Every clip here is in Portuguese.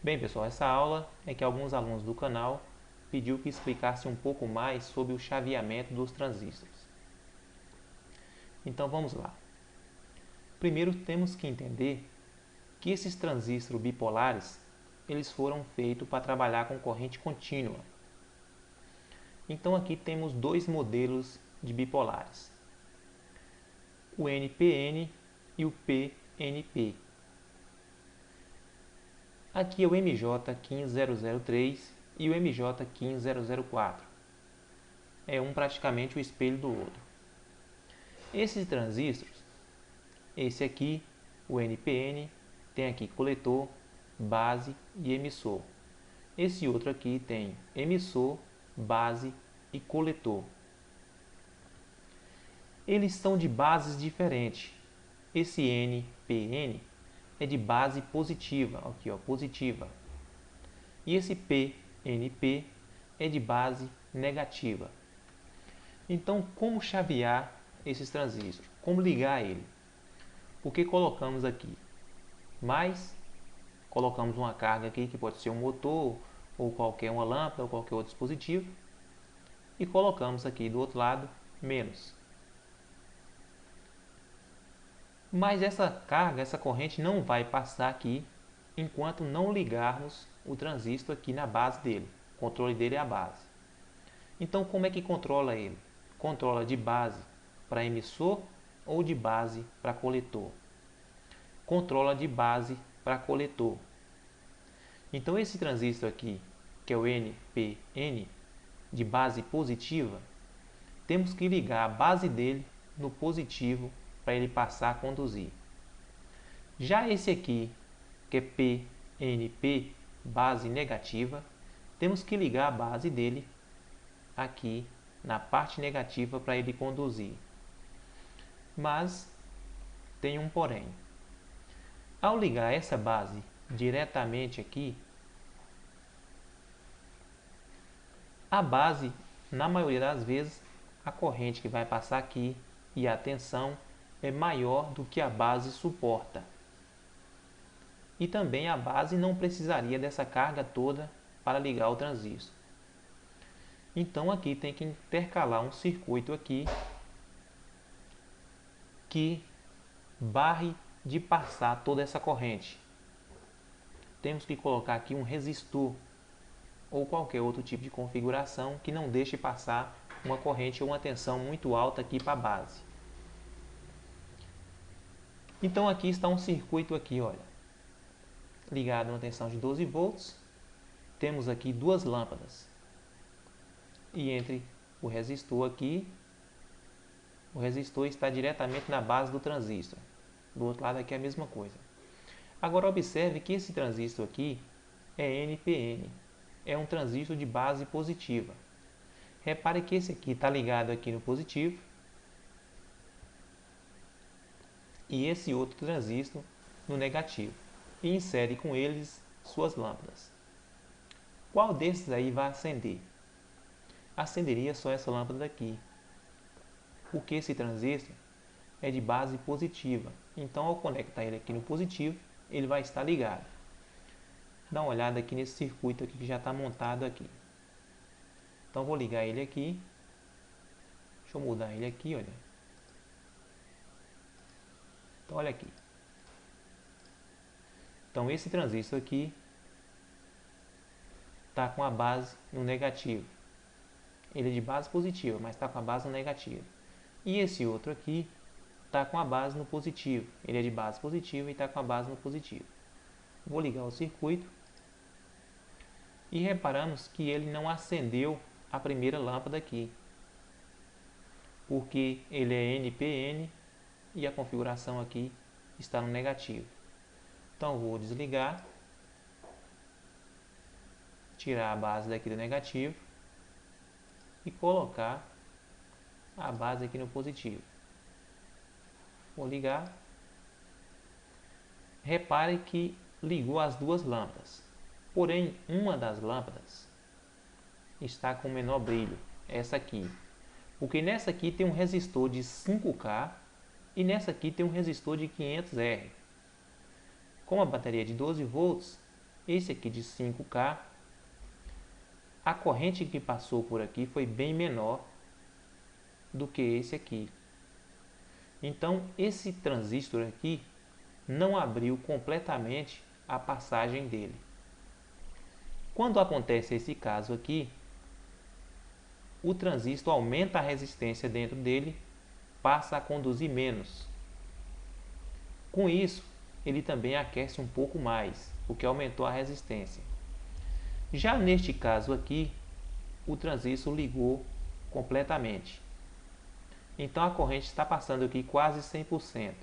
Bem, pessoal, essa aula é que alguns alunos do canal pediu que explicasse um pouco mais sobre o chaveamento dos transistores. Então vamos lá. Primeiro temos que entender que esses transistores bipolares eles foram feitos para trabalhar com corrente contínua. Então aqui temos dois modelos de bipolares, o NPN e o PNP. Aqui é o MJ15003 e o MJ15004. É um praticamente o espelho do outro. Esses transistores, esse aqui, o NPN, tem aqui coletor, base e emissor. Esse outro aqui tem emissor, base e coletor. Eles são de bases diferentes. Esse NPN é de base positiva, aqui ó, positiva. E esse PNP é de base negativa. Então, como chavear esses transistores? Como ligar ele? Porque colocamos aqui mais, colocamos uma carga aqui que pode ser um motor ou qualquer uma lâmpada ou qualquer outro dispositivo, e colocamos aqui do outro lado menos. Mas essa carga, essa corrente não vai passar aqui enquanto não ligarmos o transistor aqui na base dele. O controle dele é a base. Então como é que controla ele? Controla de base para emissor ou de base para coletor? Controla de base para coletor. Então esse transistor aqui, que é o NPN, de base positiva, temos que ligar a base dele no positivo para ele passar a conduzir. Já esse aqui, que é PNP, base negativa, temos que ligar a base dele aqui na parte negativa para ele conduzir. Mas tem um porém. Ao ligar essa base diretamente aqui, a base, na maioria das vezes, a corrente que vai passar aqui e a tensão é maior do que a base suporta. E também a base não precisaria dessa carga toda para ligar o transistor. Então aqui tem que intercalar um circuito aqui que barre de passar toda essa corrente. Temos que colocar aqui um resistor ou qualquer outro tipo de configuração que não deixe passar uma corrente ou uma tensão muito alta aqui para a base. Então aqui está um circuito aqui, olha, ligado a uma tensão de 12 volts. Temos aqui duas lâmpadas. E entre o resistor aqui, o resistor está diretamente na base do transistor. Do outro lado aqui é a mesma coisa. Agora observe que esse transistor aqui é NPN. É um transistor de base positiva. Repare que esse aqui está ligado aqui no positivo. E esse outro transistor no negativo. E insere com eles suas lâmpadas. Qual desses aí vai acender? Acenderia só essa lâmpada daqui. Porque esse transistor é de base positiva. Então ao conectar ele aqui no positivo, ele vai estar ligado. Dá uma olhada aqui nesse circuito aqui que já está montado aqui. Então vou ligar ele aqui. Deixa eu mudar ele aqui, olha. Então olha aqui. Então esse transistor aqui está com a base no negativo. Ele é de base positiva, mas está com a base no negativo. E esse outro aqui está com a base no positivo. Ele é de base positiva e está com a base no positivo. Vou ligar o circuito. E reparamos que ele não acendeu a primeira lâmpada aqui. Porque ele é NPN e a configuração aqui está no negativo. Então vou desligar. Tirar a base daqui do negativo. E colocar a base aqui no positivo. Vou ligar. Repare que ligou as duas lâmpadas. Porém, uma das lâmpadas está com menor brilho, essa aqui. Porque nessa aqui tem um resistor de 5K e nessa aqui tem um resistor de 500R. Como a bateria é de 12 volts, esse aqui de 5K, a corrente que passou por aqui foi bem menor do que esse aqui. Então, esse transistor aqui não abriu completamente a passagem dele. Quando acontece esse caso aqui, o transistor aumenta a resistência dentro dele, passa a conduzir menos. Com isso, ele também aquece um pouco mais, porque aumentou a resistência. Já neste caso aqui, o transistor ligou completamente. Então a corrente está passando aqui quase 100%.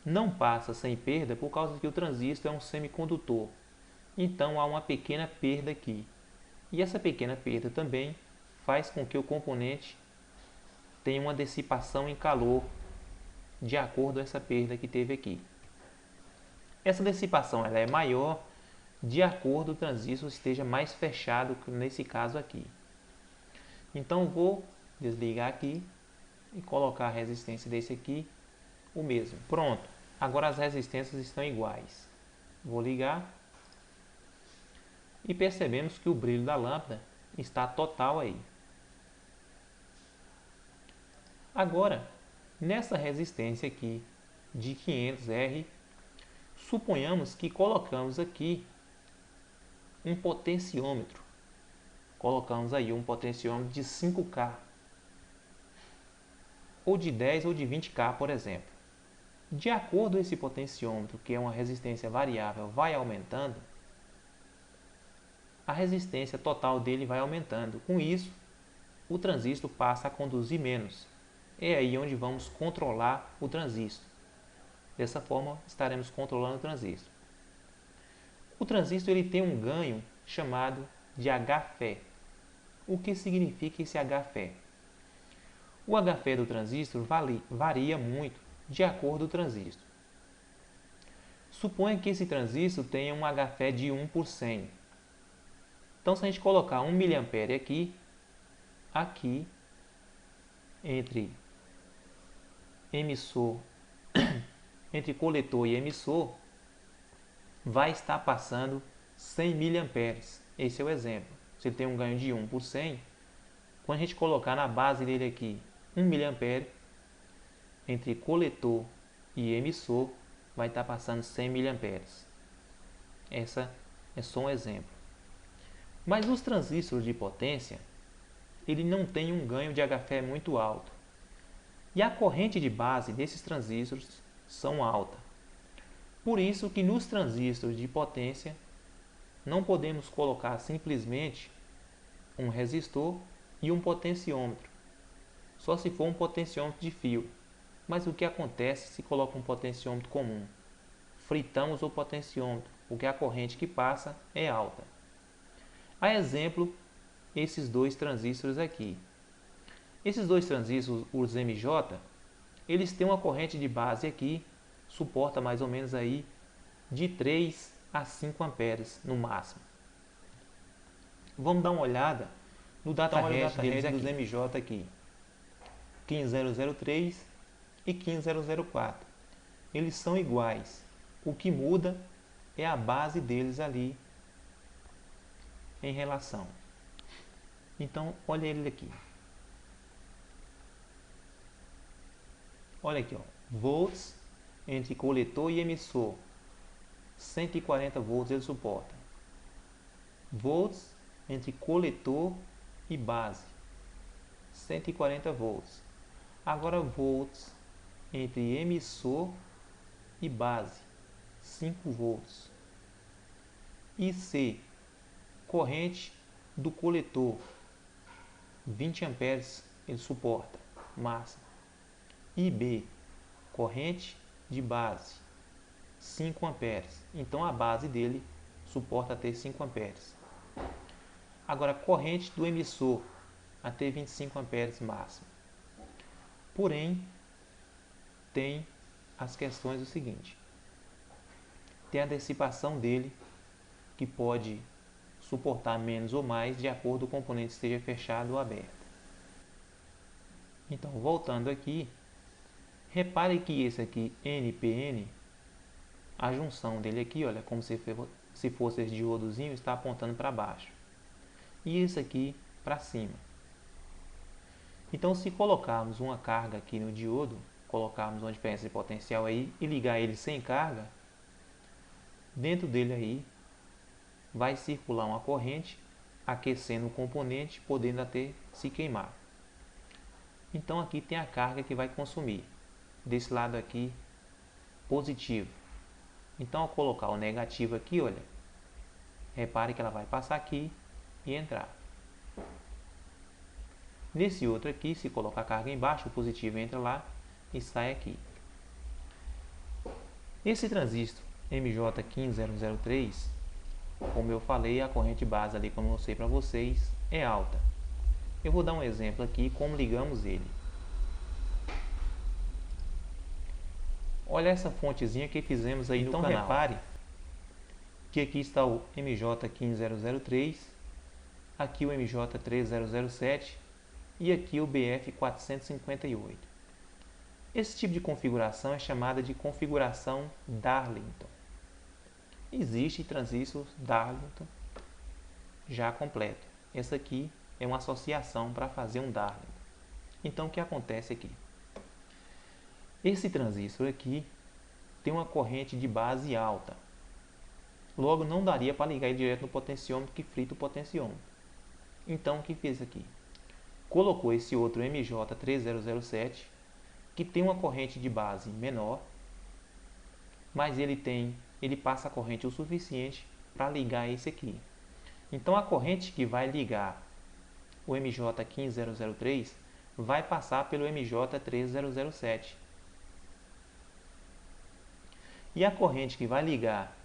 Não passa sem perda por causa que o transistor é um semicondutor. Então há uma pequena perda aqui. E essa pequena perda também faz com que o componente tenha uma dissipação em calor de acordo com essa perda que teve aqui. Essa dissipação ela é maior de acordo com o transistor esteja mais fechado, nesse caso aqui. Então vou desligar aqui e colocar a resistência desse aqui o mesmo. Pronto, agora as resistências estão iguais. Vou ligar e percebemos que o brilho da lâmpada está total aí. Agora, nessa resistência aqui de 500R, suponhamos que colocamos aqui um potenciômetro. Colocamos aí um potenciômetro de 5K, ou de 10 ou de 20K, por exemplo. De acordo com esse potenciômetro, que é uma resistência variável, vai aumentando, a resistência total dele vai aumentando. Com isso, o transistor passa a conduzir menos. É aí onde vamos controlar o transistor. Dessa forma, estaremos controlando o transistor. O transistor ele tem um ganho chamado de Hφ. O que significa esse Hφ? O Hφ do transistor varia muito de acordo com o transistor. Suponha que esse transistor tenha um Hφ de 1 por 100. Então, se a gente colocar 1 mA aqui, entre emissor, entre coletor e emissor, vai estar passando 100 mA. Esse é o exemplo. Se ele tem um ganho de 1 por 100, quando a gente colocar na base dele aqui 1 mA, entre coletor e emissor, vai estar passando 100 mA. Essa é só um exemplo. Mas os transistores de potência, ele não tem um ganho de Hφ muito alto. E a corrente de base desses transistores são alta. Por isso que nos transistores de potência não podemos colocar simplesmente um resistor e um potenciômetro. Só se for um potenciômetro de fio. Mas o que acontece se coloca um potenciômetro comum? Fritamos o potenciômetro, porque a corrente que passa é alta. A exemplo, esses dois transistores aqui. Esses dois transistores, os MJ, eles têm uma corrente de base aqui, suporta mais ou menos aí de 3 a 5 amperes no máximo. Vamos dar uma olhada no data hash dos MJ aqui. 15003 e 15004. Eles são iguais. O que muda é a base deles ali em relação. Então, olha ele aqui. Olha aqui, ó. Volts entre coletor e emissor. 140 volts ele suporta. Volts entre coletor e base. 140 volts. Agora volts entre emissor e base. 5 volts. IC, corrente do coletor. 20 amperes ele suporta, máximo. IB, corrente de base, 5 amperes. Então a base dele suporta até 5 amperes. Agora, corrente do emissor, até 25 amperes máximo. Porém, tem as questões do seguinte. Tem a dissipação dele, que pode suportar menos ou mais, de acordo com o componente esteja fechado ou aberto. Então, voltando aqui, repare que esse aqui, NPN, a junção dele aqui, olha, como se se fosse esse diodozinho, está apontando para baixo. E esse aqui para cima. Então, se colocarmos uma carga aqui no diodo, colocarmos uma diferença de potencial aí e ligar ele sem carga, dentro dele aí vai circular uma corrente aquecendo o componente, podendo até se queimar. Então aqui tem a carga que vai consumir. Desse lado aqui, positivo. Então ao colocar o negativo aqui, olha, repare que ela vai passar aqui e entrar. Nesse outro aqui, se colocar a carga embaixo, o positivo entra lá e sai aqui. Esse transistor MJ15003, como eu falei, a corrente base ali, como eu mostrei para vocês, é alta. Eu vou dar um exemplo aqui como ligamos ele. Olha essa fontezinha que fizemos aí no canal. Então repare que aqui está o MJ15003, aqui o MJ3007 e aqui o BF458. Esse tipo de configuração é chamada de configuração Darlington. Existe transistor Darlington já completo. Essa aqui é uma associação para fazer um Darlington. Então o que acontece aqui? Esse transistor aqui tem uma corrente de base alta. Logo não daria para ligar ele direto no potenciômetro que frita o potenciômetro. Então o que fez aqui? Colocou esse outro MJ3007 que tem uma corrente de base menor, mas ele passa a corrente o suficiente para ligar esse aqui. Então a corrente que vai ligar o MJ15003 vai passar pelo MJ3007. E a corrente que vai ligar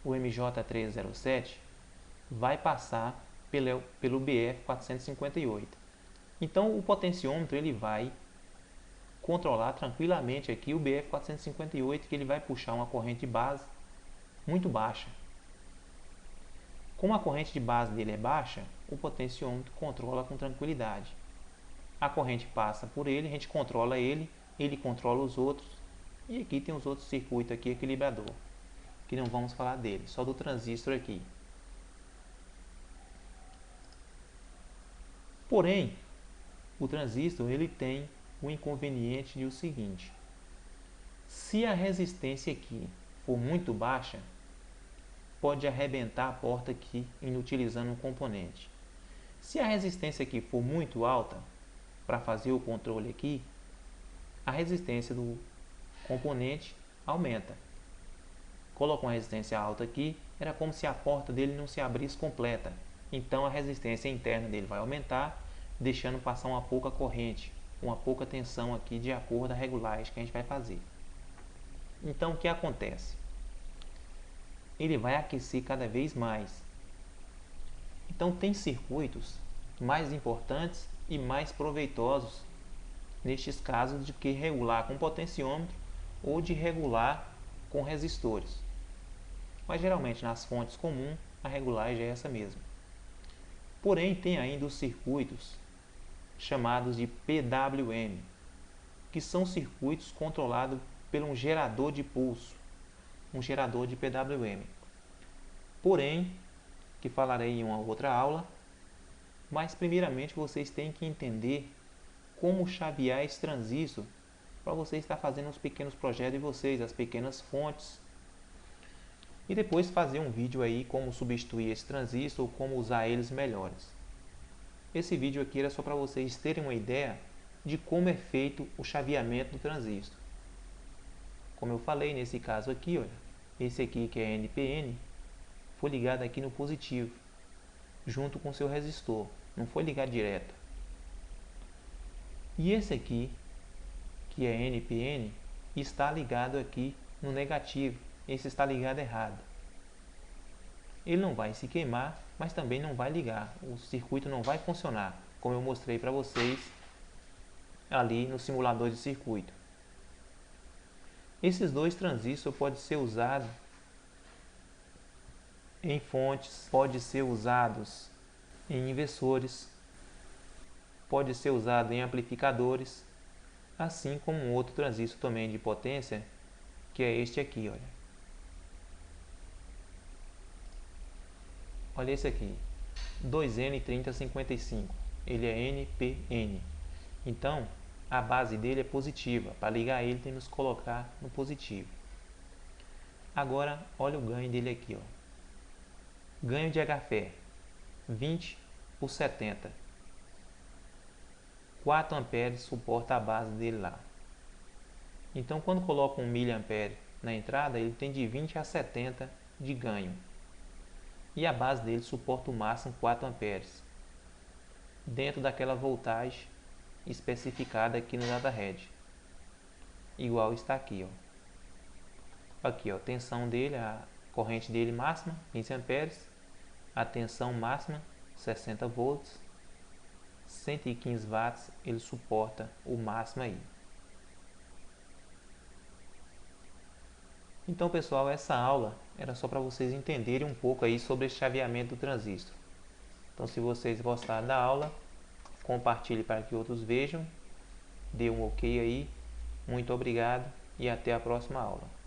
o MJ307 vai passar pelo BF458. Então o potenciômetro ele vai controlar tranquilamente aqui o BF458, que ele vai puxar uma corrente de base muito baixa. Como a corrente de base dele é baixa, o potenciômetro controla com tranquilidade. A corrente passa por ele, a gente controla ele, ele controla os outros. E aqui tem os outros circuitos aqui, equilibrador, que não vamos falar dele, só do transistor aqui. Porém, o transistor ele tem o inconveniente de o seguinte: se a resistência aqui for muito baixa, pode arrebentar a porta aqui, inutilizando um componente. Se a resistência aqui for muito alta, para fazer o controle aqui, a resistência do componente aumenta. Colocou uma resistência alta aqui, era como se a porta dele não se abrisse completa. Então a resistência interna dele vai aumentar, deixando passar uma pouca corrente, uma pouca tensão aqui de acordo com a regulagem que a gente vai fazer. Então o que acontece? Ele vai aquecer cada vez mais. Então tem circuitos mais importantes e mais proveitosos nestes casos de que regular com potenciômetro ou de regular com resistores. Mas geralmente nas fontes comuns a regulagem é essa mesma. Porém tem ainda os circuitos chamados de PWM, que são circuitos controlados por um gerador de pulso, um gerador de PWM. Porém, que falarei em uma outra aula, mas primeiramente vocês têm que entender como chavear esse transistor para você estar fazendo os pequenos projetos de vocês, as pequenas fontes. E depois fazer um vídeo aí como substituir esse transistor ou como usar eles melhores. Esse vídeo aqui era só para vocês terem uma ideia de como é feito o chaveamento do transistor. Como eu falei nesse caso aqui, olha, esse aqui que é NPN, foi ligado aqui no positivo, junto com seu resistor, não foi ligado direto. E esse aqui, que é NPN, está ligado aqui no negativo, esse está ligado errado. Ele não vai se queimar, mas também não vai ligar, o circuito não vai funcionar, como eu mostrei para vocês ali no simulador de circuito. Esses dois transistores podem ser usados em fontes, pode ser usados em inversores, pode ser usado em amplificadores, assim como um outro transistor também de potência, que é este aqui, olha. olha esse aqui, 2N3055, ele é NPN. Então, a base dele é positiva. Para ligar ele, temos que colocar no positivo. Agora, olha o ganho dele aqui, ó. Ganho de HFE, 20 por 70. 4 amperes suporta a base dele lá. Então, quando coloca 1 miliampere na entrada, ele tem de 20 a 70 de ganho. E a base dele suporta o máximo 4 amperes, dentro daquela voltagem especificada aqui no DataRed. Igual está aqui, ó. Aqui, ó, tensão dele, a corrente dele máxima, 15 amperes. A tensão máxima, 60 volts. 115 watts, ele suporta o máximo aí. Então, pessoal, essa aula era só para vocês entenderem um pouco aí sobre o chaveamento do transistor. Então, se vocês gostaram da aula, compartilhe para que outros vejam. Dê um ok aí. Muito obrigado e até a próxima aula.